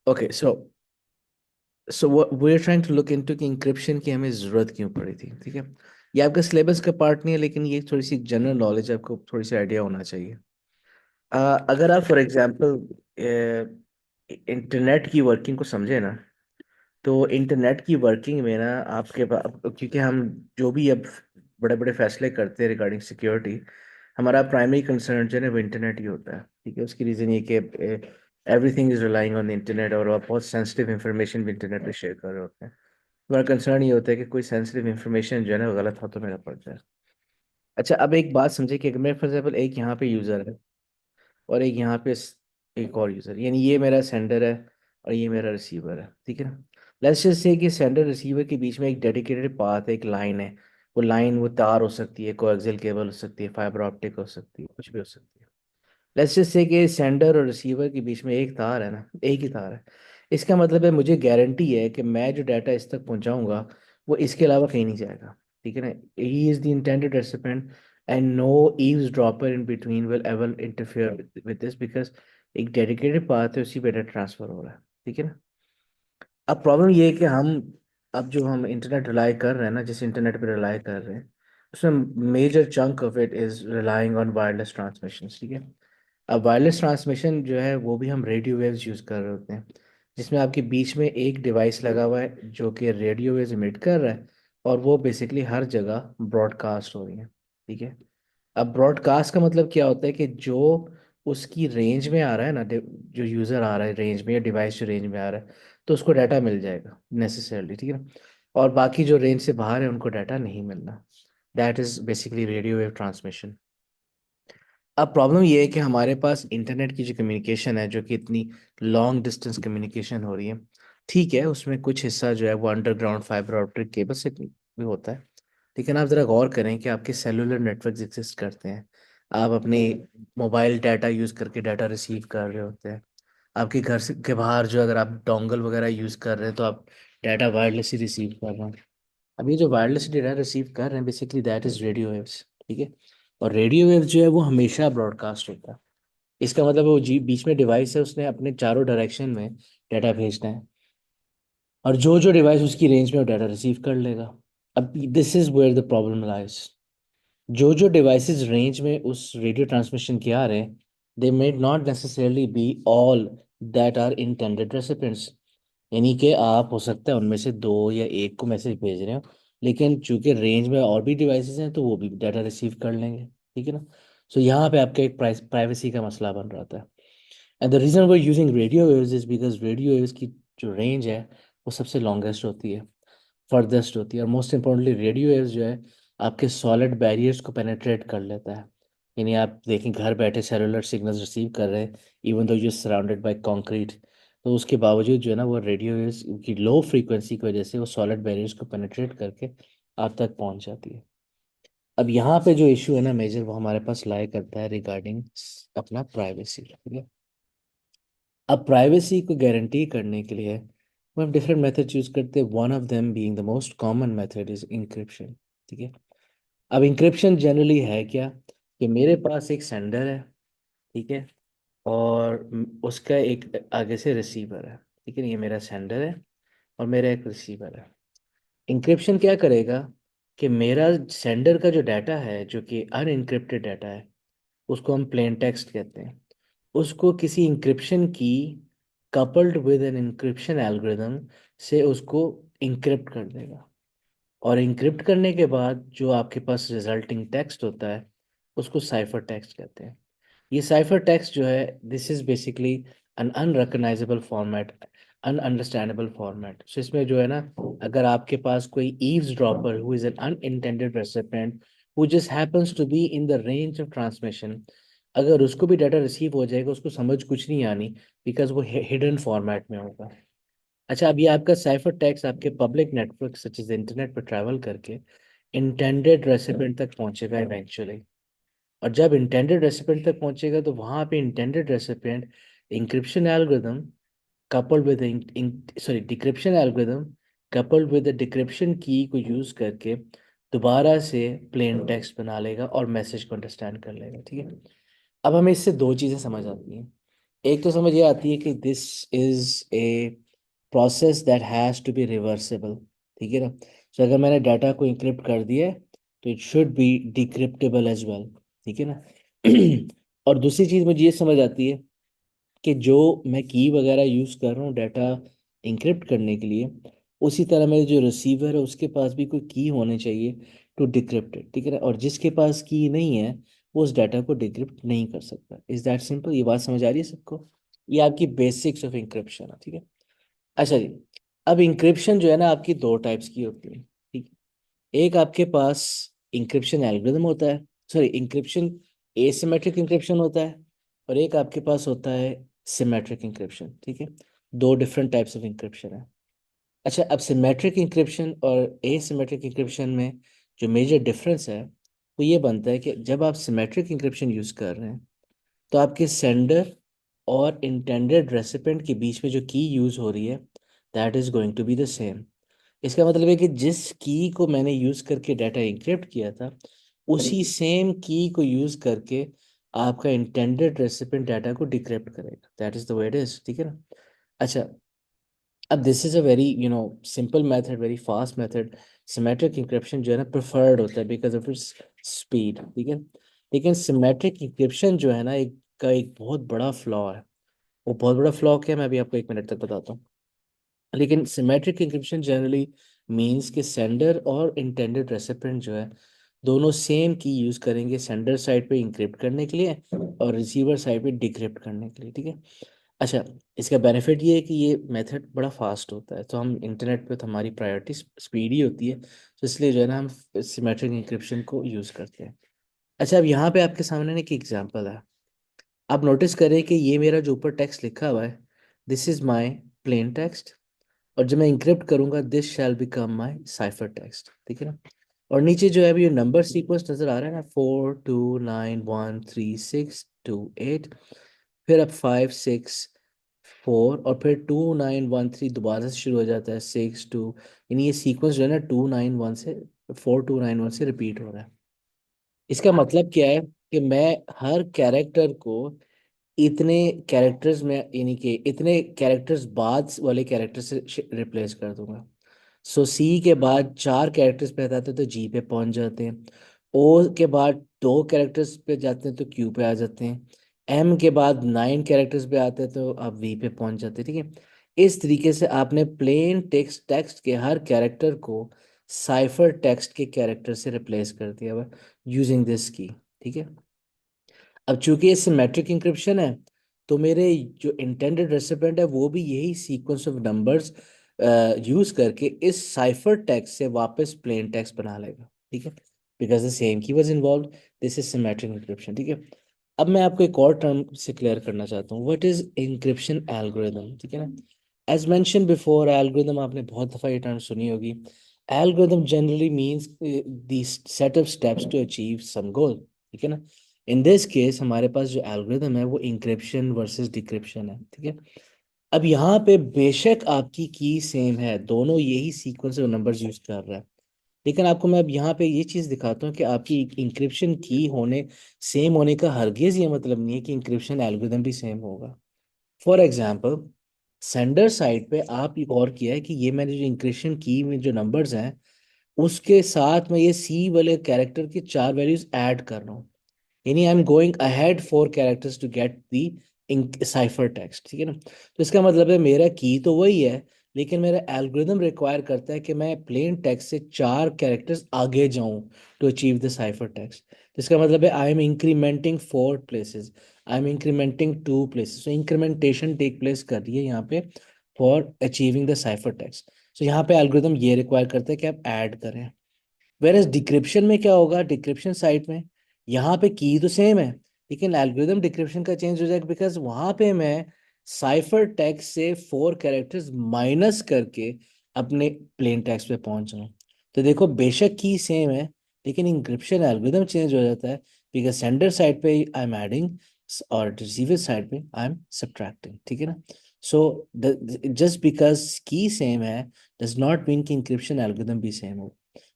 Okay so we are trying to look into कि encryption की हमें ज़रूरत क्यों पड़ी थी, ठीक है। ये आपका सिलेबस का पार्ट नहीं है, लेकिन ये थोड़ी सी जनरल नॉलेज, आपको थोड़ी सी आइडिया होना चाहिए। अगर आप फॉर एग्जांपल इंटरनेट की वर्किंग को समझे ना, तो इंटरनेट की वर्किंग में ना आपके पास, क्योंकि हम जो भी अब बड़े बड़े फैसले करते हैं रिगार्डिंग सिक्योरिटी, हमारा प्राइमरी कंसर्न जो है ना वो इंटरनेट ही होता है, ठीक है। उसकी रीज़न ये कि everything is relying on the internet, और आप बहुत सेंसिटिव इंफॉर्मेशन भी इंटरनेट पे शेयर कर रहे होते हैं। हमारा कंसर्न ये होता है कि कोई सेंसिटिव इंफॉर्मेशन जो है ना वो गलत हाथों में ना पड़ जाए। अच्छा, अब एक बात समझे कि अगर मेरे फॉर एग्जाम्पल एक यहाँ पे यूज़र है और एक यहाँ पे एक और यूज़र, यानी ये मेरा सेंडर है और ये मेरा रिसीवर है, ठीक है ना। लेट्स जस्ट से कि सेंडर रिसीवर के बीच में एक डेडिकेटेड पाथ है, एक लाइन है। वो लाइन, वो तार हो सकती है, कोएक्सियल केबल हो सकती है, फाइबर ऑप्टिक हो सकती है, कुछ भी हो सकती है। लेट्स जस्ट से कि सेंडर और रिसीवर के बीच में एक तार है ना, एक ही तार है। इसका मतलब है मुझे गारंटी है कि मैं जो डाटा इस तक पहुंचाऊंगा वो इसके अलावा कहीं नहीं जाएगा, ठीक है ना। He is the intended recipient and no eavesdropper in between will ever interfere with this, because एक डेडिकेटेड पाथ है, उसी पे डाटा ट्रांसफर हो रहा है, ठीक है ना। अब प्रॉब्लम ये है कि अब जो हम इंटरनेट रिलाई कर रहे हैं ना, जिस इंटरनेट पे रिलाई कर रहे हैं, उसमें major chunk of it is relying on wireless transmission, ठीक है। अब वायरलेस ट्रांसमिशन जो है वो भी हम रेडियो वेव्स यूज़ कर रहे होते हैं, जिसमें आपके बीच में एक डिवाइस लगा हुआ है जो कि रेडियो वेव्स इमिट कर रहा है, और वो बेसिकली हर जगह ब्रॉडकास्ट हो रही है, ठीक है। अब ब्रॉडकास्ट का मतलब क्या होता है कि जो उसकी रेंज में आ रहा है ना, जो यूज़र आ रहा है रेंज में, या डिवाइस जो रेंज में आ रहा है, तो उसको डाटा मिल जाएगा नेसेसरली, ठीक है ना। और बाकी जो रेंज से बाहर है उनको डाटा नहीं मिलना। That is basically radio wave transmission. अब प्रॉब्लम ये है कि हमारे पास इंटरनेट की जो कम्युनिकेशन है, जो कि इतनी लॉन्ग डिस्टेंस कम्युनिकेशन हो रही है, ठीक है, उसमें कुछ हिस्सा जो है वो अंडरग्राउंड फाइबर ऑप्टिक केबल से भी होता है। लेकिन आप ज़रा गौर करें कि आपके सेलुलर नेटवर्क एग्जिस्ट करते हैं। आप अपने मोबाइल डाटा यूज़ करके डाटा रिसीव कर रहे होते हैं। आपके घर से के बाहर जो, अगर आप डोंगल वगैरह यूज़ कर रहे हैं, तो आप डाटा वायरलेस ही रिसीव कर रहे हैं। अब ये जो वायरलेस डेटा रिसीव कर रहे हैं, basically that is radio waves, ठीक है। और रेडियो वेव्स जो है वो हमेशा ब्रॉडकास्ट होता है। इसका मतलब वो बीच में डिवाइस है, उसने अपने चारों डायरेक्शन में डाटा भेजना है, और जो जो डिवाइस उसकी रेंज में वो डाटा रिसीव कर लेगा। अब this is where the problem lies. जो जो डिवाइसेस रेंज में उस रेडियो ट्रांसमिशन के आ रहे हैं, they may not necessarily be all that are intended recipients. यानी कि आप हो सकता है उनमें से दो या एक को मैसेज भेज रहे हो, लेकिन चूंकि रेंज में और भी डिवाइसेस हैं तो वो भी डाटा रिसीव कर लेंगे, ठीक है ना। सो यहाँ पे आपका एक प्राइवेसी का मसला बन रहा था। And the reason we using radio waves is because radio waves की जो रेंज है वो सबसे लॉन्गेस्ट होती है, फर्देस्ट होती है, और मोस्ट इंपॉर्टेंटली रेडियो वेव्स जो है आपके सॉलिड बैरियर्स को पेनेट्रेट कर लेता है। यानी आप देखें, घर बैठे सेलुलर सिग्नल्स रिसीव कर रहे हैं, even though you surrounded by concrete, तो उसके बावजूद जो है ना वो रेडियो वेव्स की लो फ्रीक्वेंसी की वजह से वो सॉलिड बैरियर्स को पेनेट्रेट करके आप तक पहुंच जाती है। अब यहाँ पे जो इशू है ना मेजर, वो हमारे पास लाई करता है रिगार्डिंग अपना प्राइवेसी, ठीक है। अब प्राइवेसी को गारंटी करने के लिए वो हम डिफरेंट मेथड यूज करते हैं, one of them being the most common method is encryption, ठीक है। अब इंक्रिप्शन जनरली है क्या, कि मेरे पास एक सेंडर है, ठीक है, और उसका एक आगे से रिसीवर है, ठीक है। ये मेरा सेंडर है और मेरा एक रिसीवर है। इंक्रिप्शन क्या करेगा कि मेरा सेंडर का जो डाटा है, जो कि अनइनक्रिप्टेड डाटा है, उसको हम प्लेन टेक्स्ट कहते हैं, उसको किसी encryption key coupled with an encryption algorithm से उसको इंक्रिप्ट कर देगा। और इंक्रिप्ट करने के बाद जो आपके पास रिजल्टिंग टेक्स्ट होता है उसको साइफर टेक्स्ट कहते हैं। ये साइफर टेक्स्ट जो है, this is basically un unrecognisable format, ununderstandable format. So इसमें जो है ना, अगर आपके पास कोई eavesdropper who is an unintended recipient who just happens to be in the range of transmission, अगर उसको भी डाटा रिसीव हो जाएगा, उसको समझ कुछ नहीं आनी, बिकॉज वो हिडन फॉर्मेट में होगा। अच्छा, अब ये आपका साइफर टेक्स्ट आपके public network such as internet पर ट्रैवल करके इंटेंडेड रेसिपिएंट तक पहुंचेगा इवेंचुअली। और जब इंटेंडेड रेसिपिएंट तक पहुंचेगा तो वहां पे intended recipient encryption algorithm coupled with decryption algorithm coupled with the decryption key को यूज करके दोबारा से प्लेन टेक्स्ट बना लेगा और मैसेज को अंडरस्टैंड कर लेगा, ठीक है। अब हमें इससे दो चीजें समझ आती हैं। एक तो समझ ये आती है कि this is a process that has to be reversible, ठीक है ना। सो अगर मैंने डाटा को इंक्रिप्ट कर दिया है तो it should be decryptable as well, ठीक है ना। और दूसरी चीज मुझे ये समझ आती है कि जो मैं की वगैरह यूज कर रहा हूँ डाटा इंक्रिप्ट करने के लिए, उसी तरह मेरे जो रिसीवर है उसके पास भी कोई की होने चाहिए टू डिक्रिप्ट इट, ठीक है ना। और जिसके पास की नहीं है वो उस डाटा को डिक्रिप्ट नहीं कर सकता। Is that simple? ये बात समझ आ रही है सबको? ये आपकी बेसिक्स ऑफ इंक्रिप्शन है, ठीक है। अच्छा जी, अब इंक्रिप्शन जो है ना आपकी दो टाइप्स की होती है, ठीक है। एक आपके पास इंक्रिप्शन एल्गोरिदम होता है, सॉरी इंक्रिप्शन एसिमेट्रिक इंक्रिप्शन होता है, और एक आपके पास होता है सिमेट्रिक इंक्रिप्शन, ठीक है। दो डिफरेंट टाइप्स ऑफ इंक्रिप्शन है। अच्छा, अब सिमेट्रिक इंक्रिप्शन और एसिमेट्रिक इंक्रिप्शन में जो मेजर डिफरेंस है वो ये बनता है कि जब आप सिमेट्रिक इंक्रिप्शन यूज कर रहे हैं तो आपके सेंडर और इंटेंडेड रेसिपेंट के बीच में जो की यूज हो रही है that is going to be the same. इसका मतलब है कि जिस की को मैंने यूज करके डाटा इंक्रिप्ट किया था उसी सेम की को यूज करके आपका इंटेंडेड रेसिपेंट डाटा को डिक्रिप्ट करेगा। That is the way it is, ठीक है ना। अच्छा, अब this is a very simple method, very fast method. Symmetric encryption जो है ना प्रेफर्ड होता है बिकॉज ऑफ इट्स स्पीड, ठीक है। लेकिन सिमेट्रिक इंक्रिप्शन जो है ना एक बहुत बड़ा फ्लॉ है। वो बहुत बड़ा फ्लॉ क्या है मैं अभी आपको 1 मिनट तक बताता हूँ। लेकिन सिमेट्रिक इंक्रिप्शन जनरली मींस कि सेंडर और इंटेंडेड रेसिपिएंट जो है दोनों सेम की यूज करेंगे सेंडर साइड पे इंक्रिप्ट करने के लिए और रिसीवर साइड पे डिक्रिप्ट करने के लिए, ठीक है। अच्छा, इसका बेनिफिट ये है कि ये मेथड बड़ा फास्ट होता है, तो हम इंटरनेट पे तो हमारी प्रायोरिटी स्पीड ही होती है, तो इसलिए जो है ना हम सिमेट्रिक इंक्रिप्शन को यूज़ करते हैं। अच्छा, अब यहाँ पे आपके सामने ना एक एग्जांपल है। आप नोटिस करें कि ये मेरा जो ऊपर टेक्स्ट लिखा हुआ है this is my plain text, और जब मैं इंक्रिप्ट करूंगा this shell become my cipher text, ठीक है ना। और नीचे जो है अभी ये नंबर सीक्वेंस नजर आ रहा है ना, 4 2 9 1 3 6 2 8, फिर अब 5 6 4, और फिर 2 9 1 3 दोबारा से शुरू हो जाता है 6 2। यानी ये सीक्वेंस जो है ना 2 9 1 से 4 2 9 1 से रिपीट हो रहा है। इसका मतलब क्या है कि मैं हर कैरेक्टर को इतने कैरेक्टर्स में यानी कि इतने कैरेक्टर्स बाद वाले कैरेक्टर से रिप्लेस कर दूंगा। सो सी के बाद 4 कैरेक्टर्स पे आते हैं तो जी पे पहुंच जाते हैं। ओ के बाद 2 कैरेक्टर्स पे जाते हैं तो क्यू पे आ जाते हैं। एम के बाद 9 कैरेक्टर्स पे आते हैं तो आप वी पे पहुंच जाते हैं, ठीक है। इस तरीके से आपने प्लेन टेक्स्ट टेक्स्ट के हर कैरेक्टर को साइफर टेक्स्ट के कैरेक्टर से रिप्लेस कर दिया हुआ यूजिंग दिस की, ठीक है। अब चूंकि ये सिमेट्रिक इंक्रिप्शन है तो मेरे जो इंटेंडेड रेसिपिएंट है वो भी यही सीक्वेंस ऑफ नंबर्स यूज करके इस साइफर टेक्स्ट से वापस प्लेन टेक्स्ट बना लेगा, ठीक है। Because the same key was involve, this is symmetric encryption, ठीक है। अब मैं आपको एक और टर्म से क्लियर करना चाहता हूँ, व्हाट इज इंक्रिप्शन एल्गोरिदम, ठीक है ना। एज मेंशन बिफोर, एल्गोरिदम आपने बहुत दफा ये टर्म सुनी होगी। Algorithm generally means the set of steps to achieve some goal, ठीक है ना। इन दिस केस हमारे पास जो एल्गोरिदम है वो इंक्रिप्शन वर्सेस डिक्रिप्शन है, ठीक है। अब यहाँ पे बेशक आपकी की सेम है, दोनों यही सीक्वेंस ऑफ नंबर्स यूज कर रहा है, लेकिन आपको मैं अब यहाँ पे ये चीज़ दिखाता हूँ कि आपकी इंक्रिप्शन की होने सेम होने का हरगिज ये मतलब नहीं है कि इंक्रिप्शन एल्गोरिदम भी सेम होगा। फॉर एग्जाम्पल, सेंडर साइड पे आप एक और किया है कि ये मैंने जो इंक्रिप्शन की में जो नंबर्स हैं उसके साथ मैं ये सी वाले कैरेक्टर की 4 वैल्यूज ऐड कर रहा हूँ। यानी I am going ahead 4 characters to get the cipher text, ठीक है ना। तो इसका मतलब है मेरा की तो वही है, लेकिन मेरा एल्गोरिदम रिक्वायर करता है कि मैं प्लेन टेक्स्ट से 4 कैरेक्टर्स आगे जाऊं to achieve the cipher text. तो इसका मतलब है I am incrementing 4 places, I am incrementing 2 places, so incrementation take place कर रही है यहाँ पे for achieving the cipher text. So यहाँ पे एल्गोरिदम ये रिक्वायर करता है कि आप ऐड करें। वेरएस डिक्रिप्शन में क्या होगा, डिक्रिप्शन साइट में यहाँ पे की तो सेम है, लेकिन एल्गोरिदम डिक्रिप्शन का चेंज हो जाएगा बिकॉज वहां पे मैं साइफर टेक्स्ट से 4 कैरेक्टर्स माइनस करके अपने प्लेन टेक्स्ट पे पहुंच जाऊँ। तो देखो बेशक की सेम है, लेकिन इंक्रिप्शन एल्गोरिदम चेंज हो जाता है बिकॉज सेंडर साइड पे आई एम एडिंग और रिसीवर साइड पे आई एम सब्ट्रैक्टिंग, ठीक है ना। सो जस्ट बिकॉज की सेम है डज नॉट मीन कि इंक्रिप्शन एल्गोरिदम भी सेम हो।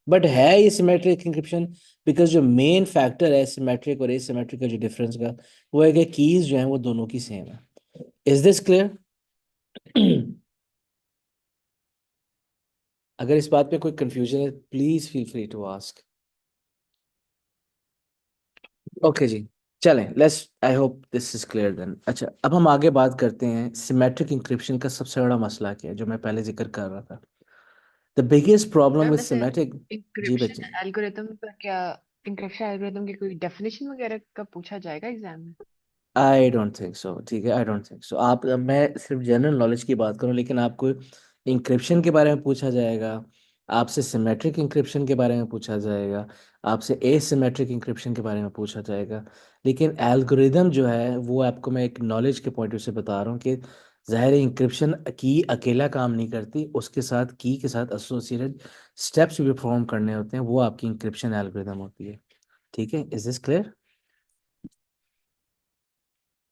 बट है ये सिमेट्रिक इंक्रिप्शन बिकॉज जो मेन फैक्टर है सिमेट्रिक और एसिमेट्रिक का जो डिफरेंस का वो है कि कीज जो है वो दोनों की सेम है। Is this clear? अगर इस बात पे कोई कंफ्यूजन है please feel free to ask. Okay जी, चलें, let's, I hope this is clear then. अच्छा, अब हम आगे बात करते हैं सिमेट्रिक इंक्रिप्शन का सबसे बड़ा मसला क्या है, जो मैं पहले जिक्र कर रहा था। The biggest problem ma'am with वैसे सिमेट्रिक। जी इंक्रिप्शन बच्चे। एल्गोरिथम का क्या, इंक्रिप्शन एल्गोरिथम की कोई डेफिनेशन वगैरह का पूछा जाएगा एग्जाम में? आई डोंट थिंक सो, ठीक है, आई डोंट थिंक सो। आप, मैं सिर्फ जनरल नॉलेज की बात करूं, लेकिन आपको इंक्रिप्शन के बारे में पूछा जाएगा, आपसे सिमेट्रिक इंक्रिप्शन के बारे में पूछा जाएगा, आपसे एसिमेट्रिक इंक्रिप्शन के बारे में पूछा जाएगा। लेकिन एल्गोरिदम जो है वो आपको मैं एक नॉलेज के पॉइंट ऑफ व्यू से बता रहा हूँ कि ज़ाहिर इंक्रिप्शन की अकेला काम नहीं करती, उसके साथ की के साथ एसोसिएटेड स्टेप्स भी परफॉर्म करने होते हैं, वो आपकी इंक्रिप्शन एल्गोरिदम होती है। ठीक है, इज दिस क्लियर?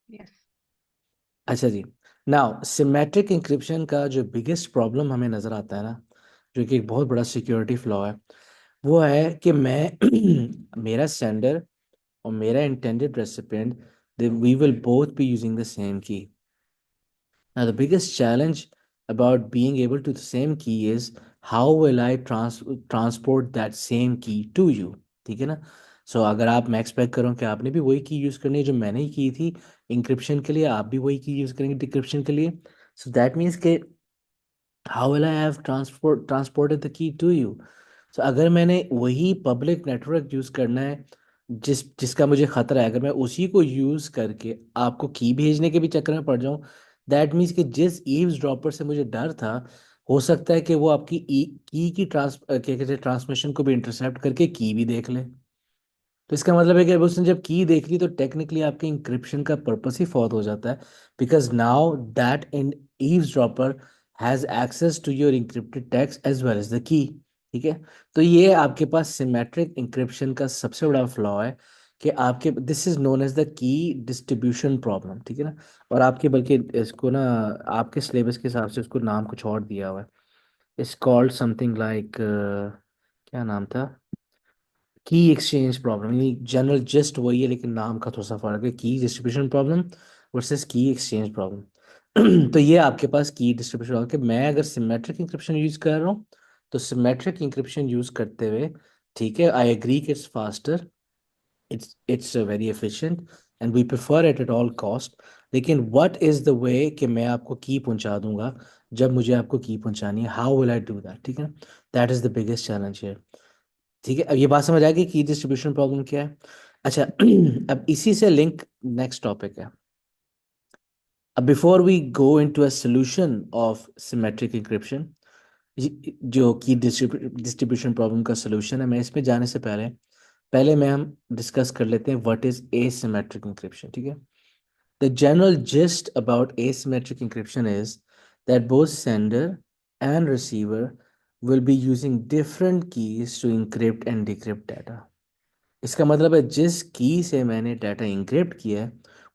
यस। अच्छा जी। नाउ सिमेट्रिक इंक्रिप्शन का जो बिगेस्ट प्रॉब्लम हमें नज़र आता है ना, जो कि एक बहुत बड़ा सिक्योरिटी फ्लॉ है, वो है कि मैं मेरा सेंडर और मेरा intended recipient, we will both be using the same key. Now, the biggest challenge about being able to the same key is how will I transport that same key to you? ठीक है ना? सो अगर आप, मैं expect करूँ कि आपने भी वही की यूज़ करनी है जो मैंने ही की थी इंक्रिप्शन के लिए, आप भी वही की यूज़ करेंगे डिक्रिप्शन के लिए। सो दैट मीन्स कि how will I have transported the key to you. So अगर मैंने वही पब्लिक नेटवर्क यूज़ करना है जिसका मुझे खतरा है, अगर मैं उसी को यूज़ करके आपको की भेजने के भी चक्कर में पड़ जाऊं, दैट मीन्स कि जिस ईव्स ड्रॉपर से मुझे डर था, हो सकता है कि वो आपकी की की क्या कहते हैं, ट्रांसमिशन को भी इंटरसेप्ट करके की भी देख ले। तो इसका मतलब है कि अब उसने जब की देख ली तो टेक्निकली आपके इंक्रिप्शन का पर्पस ही फॉल्ट हो जाता है, because now that an eavesdropper has access to your encrypted text as well as the key. ठीक है। तो ये आपके पास सिमेट्रिक इंक्रिप्शन का सबसे बड़ा फ्लॉ है कि आपके, this is known as the key distribution problem. ठीक है ना? और आपके, बल्कि इसको ना, आपके सिलेबस के हिसाब से उसको नाम कुछ और दिया हुआ है। इट्स कॉल्ड समथिंग लाइक, क्या नाम था, की एक्सचेंज प्रॉब्लम। यानी जनरल जस्ट वही है, लेकिन नाम का थोड़ा सा फर्क है, की डिस्ट्रीब्यूशन प्रॉब्लम वर्सेस की एक्सचेंज प्रॉब्लम। तो ये आपके पास की डिस्ट्रीब्यूशन प्रॉब्लम कि मैं अगर सिमेट्रिक इंक्रिप्शन यूज कर रहा हूँ, तो सिमेट्रिक इंक्रिप्शन यूज करते हुए, ठीक है, आई एग्री कि it's faster, it's very efficient and we prefer it at all cost. लेकिन व्हाट इज द वे कि मैं आपको की पहुंचा दूंगा जब मुझे आपको की पहुंचानी है, how will I do that? ठीक है ना? That is the biggest challenge है। ठीक है, अब ये बात समझ आ गई कि डिस्ट्रीब्यूशन प्रॉब्लम क्या है। अच्छा, अब इसी से लिंक नेक्स्ट टॉपिक है। अब before we go into a solution of symmetric encryption, जो कि डिस्ट्रीब्यूशन प्रॉब्लम का सॉल्यूशन है, मैं इसमें जाने से पहले पहले में हम डिस्कस कर लेते हैं व्हाट इज एसिमेट्रिक इंक्रिप्शन। ठीक है। The general gist about asymmetric encryption is that both sender and receiver will be using different keys to encrypt and decrypt data। इसका मतलब है जिस की से मैंने डाटा इंक्रिप्ट किया है,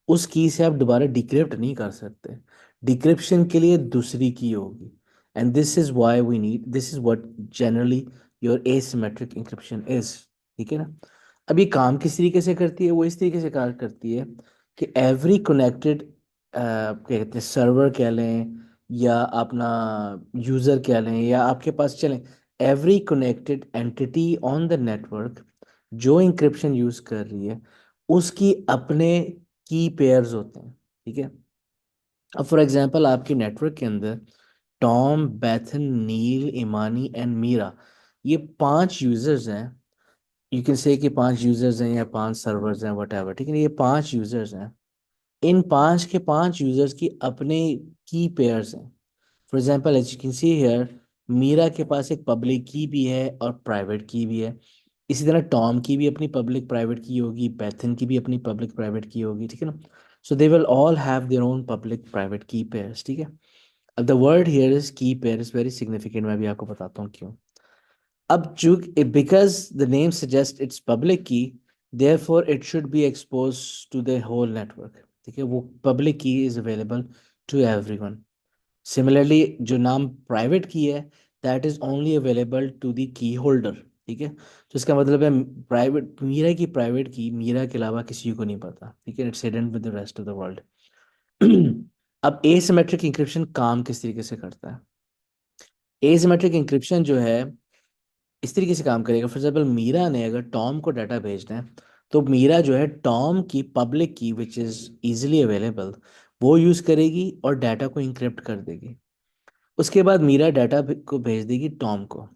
उस की से आप दोबारा डिक्रिप्ट नहीं कर सकते। डिक्रिप्शन के लिए दूसरी की होगी, and this is why we need, this is what generally your asymmetric encryption is. ठीक है ना? अब ये काम किस तरीके से करती है? वो इस तरीके से कार्य करती है कि एवरी कनेक्टेड, क्या कहते हैं, सर्वर कह लें या अपना यूज़र कह लें, या आपके पास चलें, every connected entity on the network जो इंक्रिप्शन यूज कर रही है, उसकी अपने की पेयर्स होते हैं। ठीक है। अब फॉर एग्जांपल आपके नेटवर्क के अंदर टॉम, बेथन, नील, इमानी एंड मीरा, ये 5 यूजर्स हैं। यू कैन से कि 5 यूजर्स हैं या 5 सर्वर्स हैं, वट एवर। ठीक है, ये 5 यूजर्स हैं। इन 5 के 5 यूजर्स की अपने की पेयर्स हैं। For example as you can see here, Meera के पास एक पब्लिक की भी है और प्राइवेट की भी है। इसी तरह टॉम की भी अपनी पब्लिक प्राइवेट की होगी, पैथन की भी अपनी पब्लिक प्राइवेट की होगी। ठीक है ना? So they will all have their own public private key pairs. ठीक है। अब the word here is key pair is very significant, मैं भी आपको बताता हूँ क्यों। अब चूंकि because the name suggest it's public key, therefore it should be expose to the whole network. ठीक है, वो public key is available to everyone. Similarly जो नाम प्राइवेट की है, that is only available to the key holder. ठीक है। तो इसका मतलब है प्राइवेट, मीरा की प्राइवेट की मीरा के अलावा किसी को नहीं पता। ठीक है, it's hidden with the rest of the world. अब एसिमेट्रिक इंक्रिप्शन काम किस तरीके से करता है? एसिमेट्रिक इंक्रिप्शन जो है इस तरीके से काम करेगा। फॉर एग्जाम्पल, मीरा ने अगर टॉम को डाटा भेजना है, तो मीरा जो है टॉम की पब्लिक की विच इज़ इजीली अवेलेबल, वो यूज़ करेगी और डाटा को इंक्रिप्ट कर देगी। उसके बाद मीरा डाटा को भेज देगी टॉम को।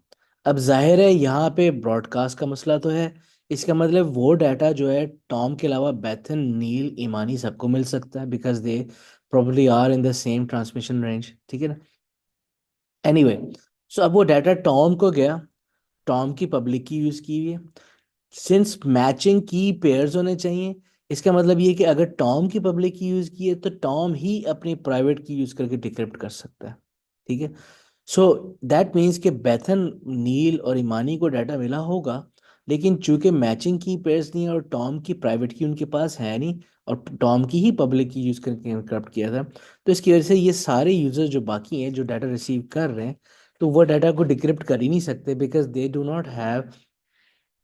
अब जाहिर है यहाँ पे ब्रॉडकास्ट का मसला तो है। इसका मतलब वो डाटा जो है टॉम के अलावा बेथन, नील, ईमानी सबको मिल सकता है, because they probably are in the same transmission range, ठीक है ना। एनीवे, सो अब वो डाटा टॉम को गया, टॉम की पब्लिक की यूज़ की हुई है। सिंस मैचिंग की पेयर्स होने चाहिए, इसका मतलब ये कि अगर टॉम की पब्लिक की यूज़ की है तो टॉम ही अपनी प्राइवेट की यूज़ करके डिक्रिप्ट कर सकता है, ठीक है। सो दैट मीन्स कि बेथन, नील और ईमानी को डाटा मिला होगा, लेकिन चूंकि मैचिंग की पेयर्स नहीं है और टॉम की प्राइवेट की उनके पास है नहीं, और टॉम की ही पब्लिक की यूज़ करके इनक्रप्ट किया था, तो इसकी वजह से ये सारे यूजर्स जो बाकी हैं जो डाटा रिसीव कर रहे हैं, तो वो डाटा को डिक्रिप्ट कर ही नहीं सकते, because they do not have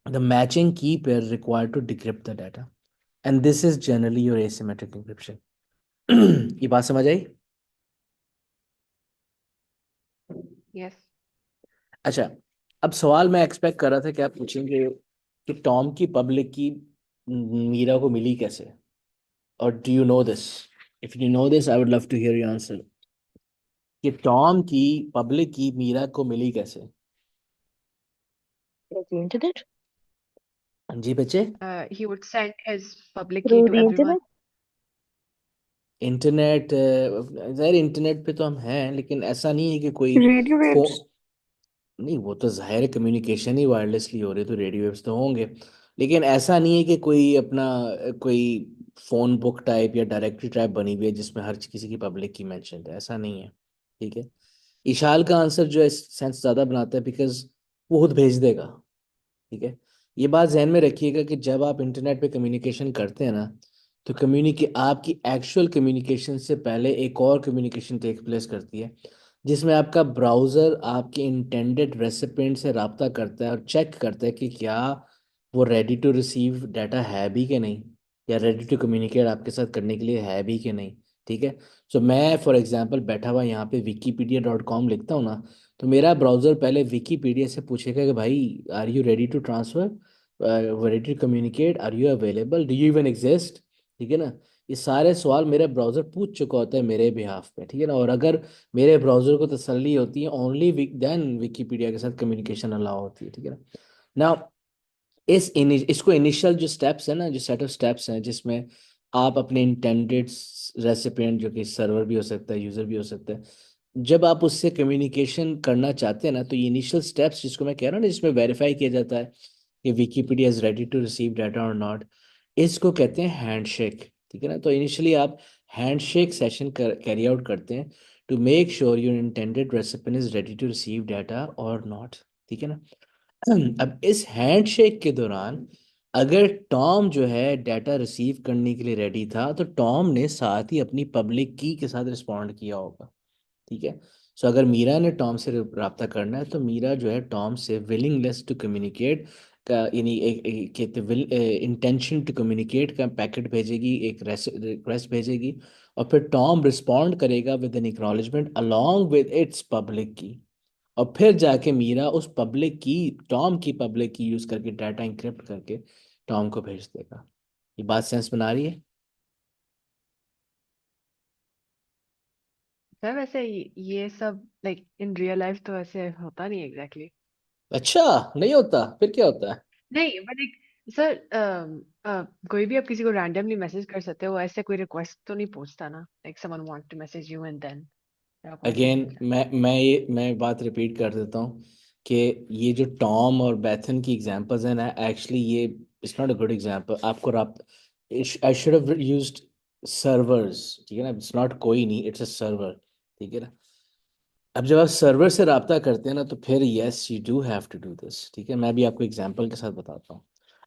the matching key pair required to decrypt the data. And this is generally your asymmetric encryption. ये बात समझ आई? यस। अच्छा, अब सवाल मैं एक्सपेक्ट कर रहा था कि आप पूछेंगे कि टॉम की पब्लिक की मीरा को मिली कैसे, और do you know this? If you know this I would love to hear your answer, कि टॉम की पब्लिक की मीरा को मिली कैसे। Through the internet? हाँ जी बच्चे। He would send his public key Through to the everyone. internet? Internet, ज़ाहिर internet पे तो हम हैं, लेकिन ऐसा नहीं है कि कोई Radio waves? फोन, नहीं वो तो जाहिर है कम्युनिकेशन ही वायरलेसली हो रही है, तो रेडियो वेव्स तो होंगे। लेकिन ऐसा नहीं है कि कोई अपना कोई फोन बुक टाइप या डायरेक्टरी टाइप बनी हुई है जिसमें हर किसी की पब्लिक की मेंशन है, ऐसा नहीं है, ठीक है। इशाल का आंसर जो है सेंस ज़्यादा बनाता है, बिकॉज वो खुद भेज देगा, ठीक है। ये बात जहन में रखिएगा कि जब आप इंटरनेट पे कम्युनिकेशन करते हैं ना, तो कम्युनिके आपकी एक्चुअल कम्युनिकेशन से पहले एक और कम्युनिकेशन टेक प्लेस करती है, जिसमें आपका ब्राउज़र आपके इंटेंडेड रेसिपिएंट से रब्ता करता है और चेक करता है कि क्या वो रेडी टू रिसीव डाटा है भी कि नहीं, या रेडी टू कम्युनिकेट आपके साथ करने के लिए है भी कि नहीं, ठीक है। सो मैं फॉर एग्जांपल बैठा हुआ यहाँ पे wikipedia.com लिखता हूँ ना, तो मेरा ब्राउज़र पहले विकीपीडिया से पूछेगा कि भाई are you ready to transfer, ready to communicate, are you available, do you even exist, ठीक है ना। ये सारे सवाल मेरा ब्राउज़र पूछ चुका होता है मेरे बिहाफ पे, ठीक है ना। और अगर मेरे ब्राउज़र को तसल्ली होती है, ओनली देन विकीपीडिया के साथ कम्युनिकेशन अलाउ होती है, ठीक है ना। नाउ इसको इनिशियल जो स्टेप्स है ना, जो सेट ऑफ स्टेप्स हैं जिसमें आप अपने इंटेंडेड रेसिपिएंट, जो कि सर्वर भी हो सकता है, यूज़र भी हो सकता है, जब आप उससे कम्युनिकेशन करना चाहते हैं ना, तो ये इनिशियल स्टेप्स जिसको मैं कह रहा हूँ ना, जिसमें वेरीफाई किया जाता है कि Wikipedia is ready to receive data और नॉट, इसको कहते हैं हैंडशेक, ठीक है ना। तो इनिशियली आप हैंडशेक सेशन कैरी आउट करते हैं to make sure your intended recipient is ready to receive data और नॉट, ठीक है ना। अब इस हैंडशेक के दौरान अगर टॉम जो है डाटा रिसीव करने के लिए रेडी था, तो टॉम ने साथ ही अपनी पब्लिक की के साथ रिस्पॉन्ड किया होगा, ठीक है। सो अगर मीरा ने टॉम से रब्ता करना है, तो मीरा जो है टॉम से विलिंगनेस टू कम्युनिकेट का, यानी एक कहते विल इंटेंशन टू कम्युनिकेट का पैकेट भेजेगी, एक रिक्वेस्ट भेजेगी, और फिर टॉम रिस्पॉन्ड करेगा with N acknowledgement along with its public की, और फिर जाके मीरा उस पब्लिक की, टॉम की पब्लिक की यूज करके डाटा इंक्रिप्ट करके टॉम को भेज देगा। ये बात सेंस बना रही है? सर वैसे ये सब लाइक इन रियल लाइफ तो ऐसे होता नहीं एग्जैक्टली। अच्छा, नहीं होता फिर क्या होता है? नहीं बट लाइक सर कोई भी आप किसी को रैंडमली मैसेज कर सकते हो, ऐसे कोई रिक्वेस्ट तो नहीं पूछता ना, like someone want to message you and then आप आंसर अगेन देंगे। मैं बात रिपीट कर देता हूँ कि ये जो टॉम और बैथन की एग्जांपल्स हैं ना, एक्चुअली ये it's not a good example. आपको रब I should have used servers, ठीक है ना। इट्स नॉट कोई नहीं, इट्स अ सर्वर, ठीक है ना। अब जब आप सर्वर से रब्ता करते हैं ना, तो फिर yes you do have to do this, ठीक है। मैं भी आपको एग्जांपल के साथ बताता हूँ।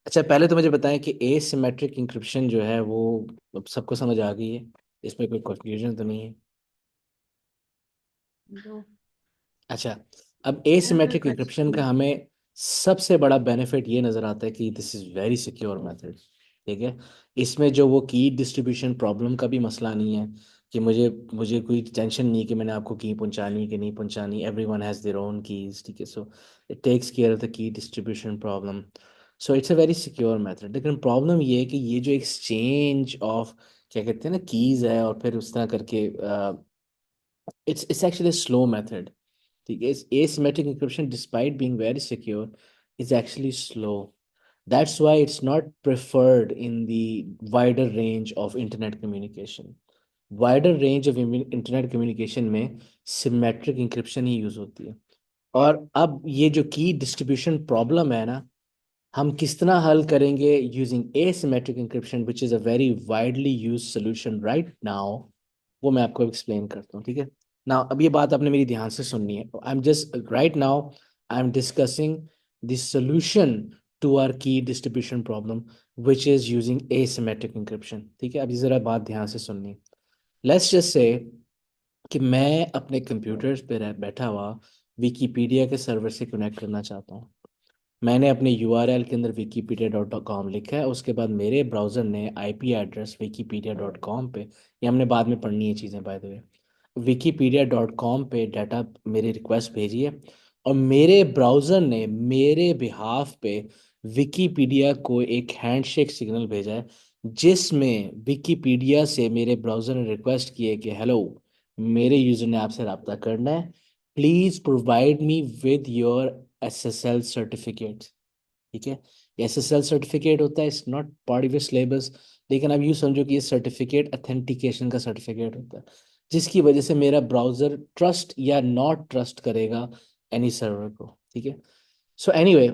अच्छा, पहले तो मुझे बताएं कि एसिमेट्रिक इंक्रिप्शन जो है वो अब सबको समझ आ गई है, इसमें कोई कंफ्यूजन तो नहीं है? नो। अच्छा, अब एसिमेट्रिक इंक्रिप्शन का अच्छा। हमें सबसे बड़ा बेनिफिट ये नज़र आता है कि this is very secure method, ठीक है। इसमें जो वो की डिस्ट्रीब्यूशन प्रॉब्लम का भी मसला नहीं है, कि मुझे मुझे कोई टेंशन नहीं कि मैंने आपको की पहुंचानी कि नहीं पहुंचानी, everyone has their own keys, ठीक है। So it takes care of the key distribution problem. So it's a very secure method. लेकिन प्रॉब्लम ये है कि ये जो एक्सचेंज ऑफ क्या कहते हैं ना कीज है, और फिर उस तरह करके it's actually a slow method. The asymmetric encryption, despite being very secure, is actually slow. That's why it's not preferred in the wider range of internet communication. Wider range of internet communication में symmetric encryption ही use होती है। और अब ये जो की distribution problem है ना, हम किस तरह हल करेंगे using asymmetric encryption, which is a very widely used solution right now, वो मैं आपको एक्सप्लेन करता हूँ, ठीक है। नाउ अब ये बात आपने मेरी ध्यान से सुननी है। I am just right now I am discussing the solution to our key distribution problem which is using asymmetric encryption, ठीक है। अब ये जरा बात ध्यान से सुननी है। लेट्स जस्ट से कि मैं अपने कंप्यूटर पे बैठा हुआ विकीपीडिया के सर्वर से कनेक्ट करना चाहता हूँ। मैंने अपने यूआरएल के अंदर wikipedia.com लिखा है, उसके बाद मेरे ब्राउज़र ने आईपी एड्रेस wikipedia.com पे, ये हमने बाद में पढ़नी है चीज़ें बाय द वे, wikipedia.com पे डाटा मेरी रिक्वेस्ट भेजी है, और मेरे ब्राउज़र ने मेरे बिहाफ पे विकीपीडिया को एक हैंडशेक सिग्नल भेजा है, जिसमें विकीपीडिया से मेरे ब्राउज़र ने रिक्वेस्ट की है कि हेलो, मेरे यूज़र ने आपसे रब्ता करना है, please provide me with your SSL certificate, ठीक है। एसएसएल सर्टिफिकेट होता है, it's not part of your syllabus, लेकिन अब यूँ समझो कि ये सर्टिफिकेट अथेंटिकेशन का सर्टिफिकेट होता है, जिसकी वजह से मेरा ब्राउज़र ट्रस्ट या नॉट ट्रस्ट करेगा एनी सर्वर को, ठीक है। सो एनीवे,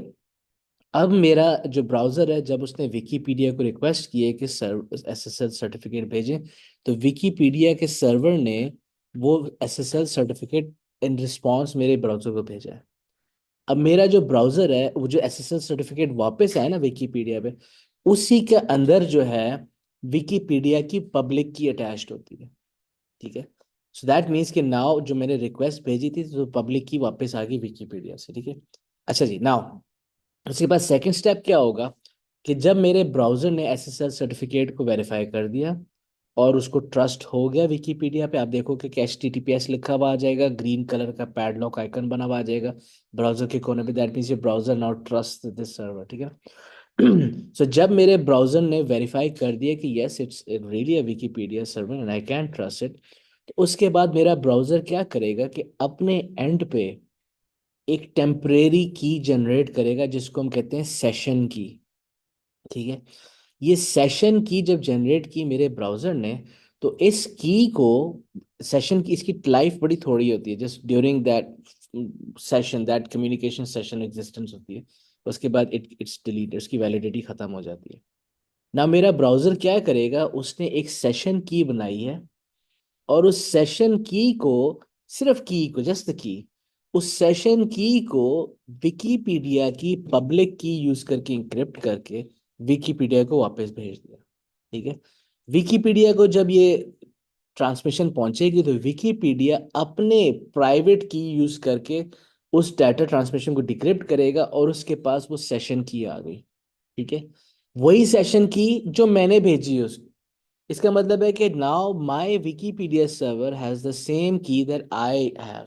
अब मेरा जो ब्राउज़र है, जब उसने विकीपीडिया को रिक्वेस्ट की है कि एसएसएल सर्टिफिकेट भेजें, तो विकीपीडिया के सर्वर ने वो एसएसएल सर्टिफिकेट इन रिस्पॉन्स मेरे ब्राउज़र को भेजा है। अब मेरा जो ब्राउजर है, वो जो एसएसएल सर्टिफिकेट वापस आया ना विकीपीडिया पे, उसी के अंदर जो है विकीपीडिया की पब्लिक की अटैच्ड होती है, ठीक है। सो दैट मीन्स कि नाउ जो मैंने रिक्वेस्ट भेजी थी तो पब्लिक की वापस आ गई विकीपीडिया से, ठीक है। अच्छा जी, नाउ उसके बाद सेकंड स्टेप क्या होगा कि जब मेरे ब्राउजर ने एसएसएल सर्टिफिकेट को वेरीफाई कर दिया और उसको ट्रस्ट हो गया विकीपीडिया पे, आप देखो कि HTTPS लिखा हुआ आ जाएगा, ग्रीन कलर का पैडलॉक आइकन बना हुआ आ जाएगा ब्राउजर के कोने पे, that means your browser now trust this server, ठीक है ना। सो जब मेरे ब्राउजर ने वेरीफाई कर दिया कि yes it's really a Wikipedia server and I can trust it, तो उसके बाद मेरा ब्राउजर क्या करेगा कि अपने एंड पे एक टेम्परेरी की जनरेट करेगा, जिसको हम कहते हैं सेशन की, ठीक है। ये सेशन की जब जनरेट की मेरे ब्राउजर ने, तो इस की को, सेशन की, इसकी लाइफ बड़ी थोड़ी होती है, just during that session, that communication session existence होती है, उसके बाद इट्स डिलीटेड, उसकी वैलिडिटी खत्म हो जाती है ना। मेरा ब्राउजर क्या करेगा, उसने एक सेशन की बनाई है, और उस सेशन की को, सिर्फ की को, जस्ट की, उस सेशन की को विकीपीडिया की पब्लिक की यूज करके इंक्रिप्ट करके विकीपीडिया को वापस भेज दिया, ठीक है। विकीपीडिया को जब ये ट्रांसमिशन पहुंचेगी, तो विकीपीडिया अपने प्राइवेट की यूज करके उस डाटा ट्रांसमिशन को डिक्रिप्ट करेगा, और उसके पास वो सेशन की आ गई, ठीक है। वही सेशन की जो मैंने भेजी है उसको, इसका मतलब है कि now my Wikipedia server has the same key that I have,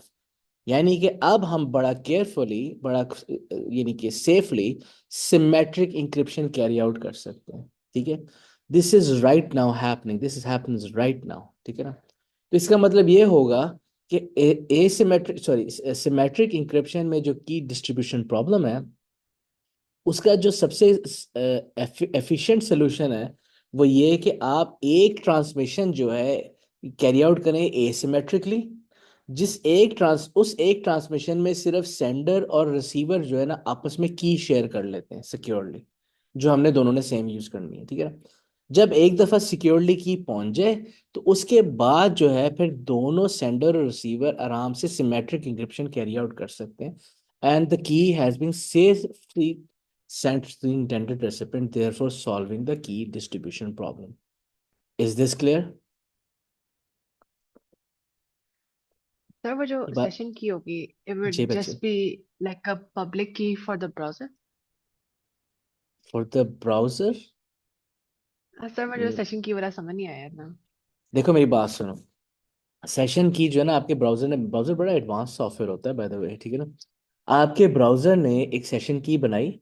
यानी कि अब हम बड़ा केयरफुली, बड़ा यानी कि safely symmetric encryption carry out कर सकते हैं, ठीक है। This is right now happening, this is happening right now, ठीक है ना। तो इसका मतलब ये होगा कि एसिमेट्रिक, सॉरी, सिमेट्रिक इंक्रिप्शन में जो की डिस्ट्रीब्यूशन प्रॉब्लम है, उसका जो सबसे एफिशिएंट सोल्यूशन है, वो ये है कि आप एक ट्रांसमिशन जो है कैरी आउट करें एसिमेट्रिकली, जिस एक ट्रांस उस एक ट्रांसमिशन में सिर्फ सेंडर और रिसीवर जो है ना आपस में की शेयर कर लेते हैं सिक्योरली, जो हमने दोनों ने सेम यूज करनी है, ठीक है ना। जब एक दफा सिक्योरली की पहुंच जाए, तो उसके बाद जो है फिर दोनों सेंडर और रिसीवर आराम से सिमेट्रिक इंक्रिप्शन कैरी आउट कर सकते हैं, and the key has been safely sent to the intended recipient, therefore solving the key distribution problem. Is this clear? Sir वो जो ये बात, सेशन की होगी, it would जी बच्चे, just be like a public key for the browser. for the browser, sir मुझे session की वाला समझ नहीं आया ना। देखो मेरी बात सुनो, सेशन की जो है ना, आपके ब्राउजर ने, ब्राउजर बड़ा एडवांस सॉफ्टवेयर होता है बाय द वे, ठीक है ना। आपके ब्राउजर ने एक सेशन की बनाई,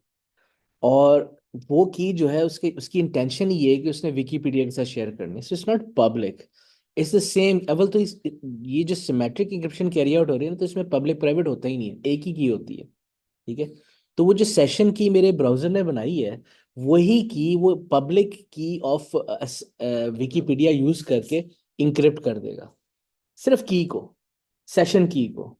और वो की जो है उसकी उसकी इंटेंशन ये है कि उसने विकीपीडिया के साथ शेयर करनी है, so it's not public. It's the same अव्वल तो ये जो सिमेट्रिक इंक्रिप्शन कैरी आउट हो रही है ना, तो इसमें पब्लिक प्राइवेट होता ही नहीं है, एक ही की होती है, ठीक है। तो वो जो सेशन की मेरे ब्राउजर ने बनाई है, वही की वो पब्लिक की ऑफ विकिपीडिया यूज करके इंक्रिप्ट कर देगा, सिर्फ की को, सेशन की को।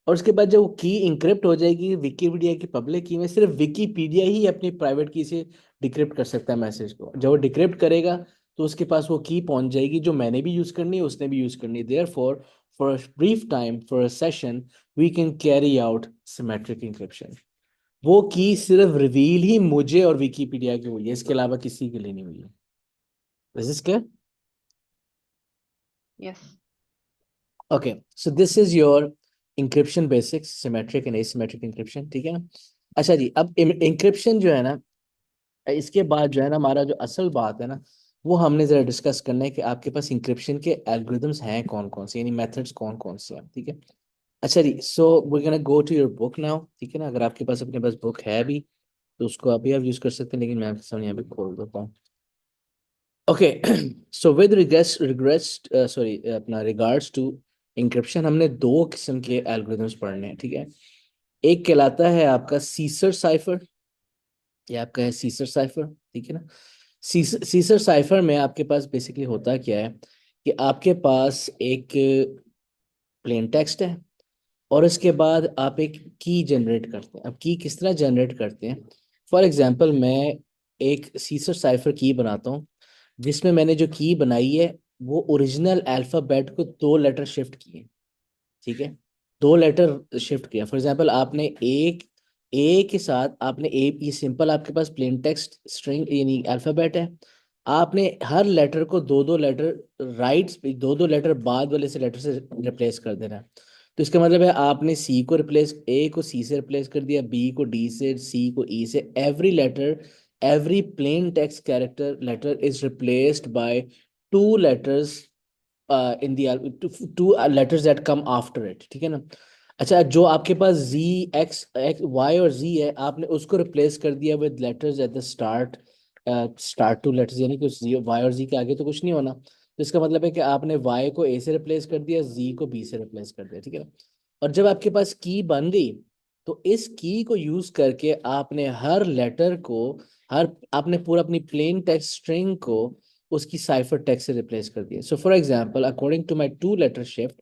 और उसके बाद जब वो की इंक्रिप्ट हो जाएगी विकिपीडिया की पब्लिक की में, सिर्फ विकिपीडिया ही अपनी प्राइवेट की से डिक्रिप्ट कर सकता है मैसेज को। जब वो डिक्रिप्ट करेगा तो उसके पास वो की पहुंच जाएगी जो मैंने भी यूज करनी है, उसने भी यूज करनी है। Therefore for a brief time, for a session, we can carry out symmetric encryption. वो की सिर्फ रिवील ही मुझे और विकिपीडिया की हुई है, इसके अलावा किसी के लिए नहीं हुई है। Is this clear? Yes. Okay, so this is your encryption basics, symmetric and asymmetric encryption, ठीक है ना। अच्छा जी, अब encryption जो है ना, इसके बाद जो है ना, हमारा जो असल बात है ना, वो हमने जरा डिस्कस करना है कि आपके पास इंक्रिप्शन के एल्गोरिदम्स हैं कौन कौन से, यानी मेथड्स कौन कौन से हैं, ठीक है। अच्छा जी, so we gonna go to your book now, ठीक है ना। अगर आपके पास अपने पास बुक है भी तो उसको अभी आप यूज कर सकते हैं, लेकिन मैं आपके सामने यहाँ पे खोल देता हूँ। Okay, so with regrets sorry अपना रिगार्ड्स टू इंक्रिप्शन, हमने दो किस्म के एल्गोरिदम्स पढ़ने हैं, ठीक है। एक कहलाता है आपका सीसर साइफर, ये आपका है सीसर साइफर, ठीक है ना। सीसर साइफर में आपके पास बेसिकली होता क्या है कि आपके पास एक प्लेन टेक्स्ट है, और इसके बाद आप एक की जनरेट करते हैं। अब की किस तरह जनरेट करते हैं? फॉर एग्जांपल मैं एक सीसर साइफर की बनाता हूँ, जिसमें मैंने जो की बनाई है वो ओरिजिनल अल्फाबेट को 2 लेटर शिफ्ट किए, ठीक है। 2 लेटर शिफ्ट किया। फॉर एग्जांपल आपने एक ए के साथ आपने ए, ये सिंपल आपके पास प्लेन टेक्स्ट स्ट्रिंग यानी अल्फाबेट है, आपने हर लेटर को 2 लेटर राइट, 2 लेटर बाद वाले से लेटर से रिप्लेस कर देना है। तो इसका मतलब है आपने सी को रिप्लेस, ए को सी से रिप्लेस कर दिया, बी को डी से, सी को ई से। Every letter, every plain text character letter is replaced by 2 letters in the, two letters that come after it, ठीक है ना। अच्छा, जो आपके पास जी, एक्स वाई और जी है, आपने उसको रिप्लेस कर दिया with letters at the start, start 2 letters, यानी कि जी, वाई और जी के आगे तो कुछ नहीं होना। तो इसका मतलब है कि आपने वाई को ए से रिप्लेस कर दिया, जी को बी से रिप्लेस कर दिया, ठीक है ना। और जब आपके पास की बन गई, तो इस की को यूज करके आपने हर लेटर को, हर आपने पूरा अपनी प्लेन टेक्स्ट स्ट्रिंग को उसकी साइफर टेक्स्ट से रिप्लेस कर दिया। So for example, according to my 2 letter shift,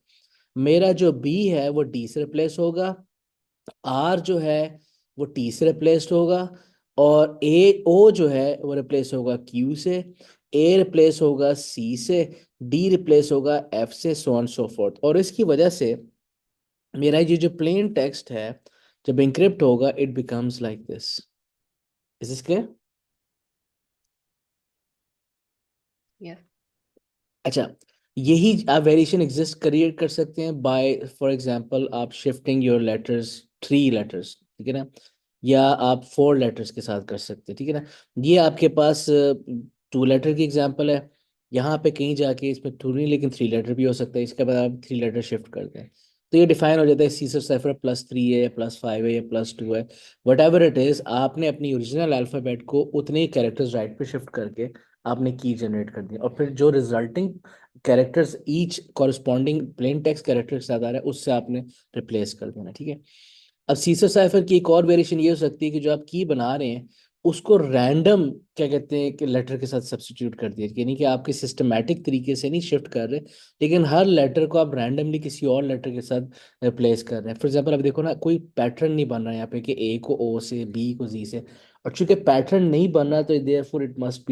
मेरा जो बी है वो डी से रिप्लेस होगा, आर जो है वो टी से रिप्लेस्ड होगा, और ए ओ जो है वो रिप्लेस होगा क्यू से, ए रिप्लेस होगा सी से, डी रिप्लेस होगा एफ से, सो ऑन सो फोर्थ। और इसकी वजह से मेरा ये जो प्लेन टेक्स्ट है, जब इंक्रिप्ट होगा, it becomes like this. Is this clear? Yes. अच्छा, यही आप वेरिएशन एग्जिस्ट क्रिएट कर सकते हैं बाय, फॉर एग्जांपल आप शिफ्टिंग योर लेटर्स 3 लेटर्स, ठीक है ना, या आप 4 लेटर्स के साथ कर सकते हैं, ठीक है ना। ये आपके पास 2 लेटर की एग्जांपल है। यहाँ पे कहीं जाके इसमें 2 नहीं लेकिन 3 लेटर भी हो सकता है, इसके बाद आप 3 लेटर शिफ्ट कर दें, तो ये डिफाइन हो जाता है सीसर साइफर +3 है या +5 है या +2 है, वट एवर इट इज। आपने अपनी ओरिजिनल अल्फाबेट को उतने ही कैरेक्टर्स राइट पे शिफ्ट करके आपने की जनरेट कर दी, और फिर जो resulting characters each corresponding plane text character के साथ आ रहा है, उससे आपने रिप्लेस कर देना, ठीक है। अब सीसर साइफर की एक और वेरिएशन ये हो सकती है कि जो आप की बना रहे हैं उसको रैंडम, क्या कहते हैं, कि लेटर के साथ सब्स्टिट्यूट कर दिया, यानी कि आपके सिस्टमैटिक तरीके से नहीं शिफ्ट कर रहे, लेकिन हर लेटर को आप रैंडमली किसी और लेटर के साथ रिप्लेस कर रहे हैं। फॉर एग्जाम्पल, अब देखो ना, कोई पैटर्न नहीं बन रहा है यहाँ पे कि ए को ओ से, बी को जी से, और चूंकि पैटर्न नहीं बन रहा तो देयरफॉर इट मस्ट बी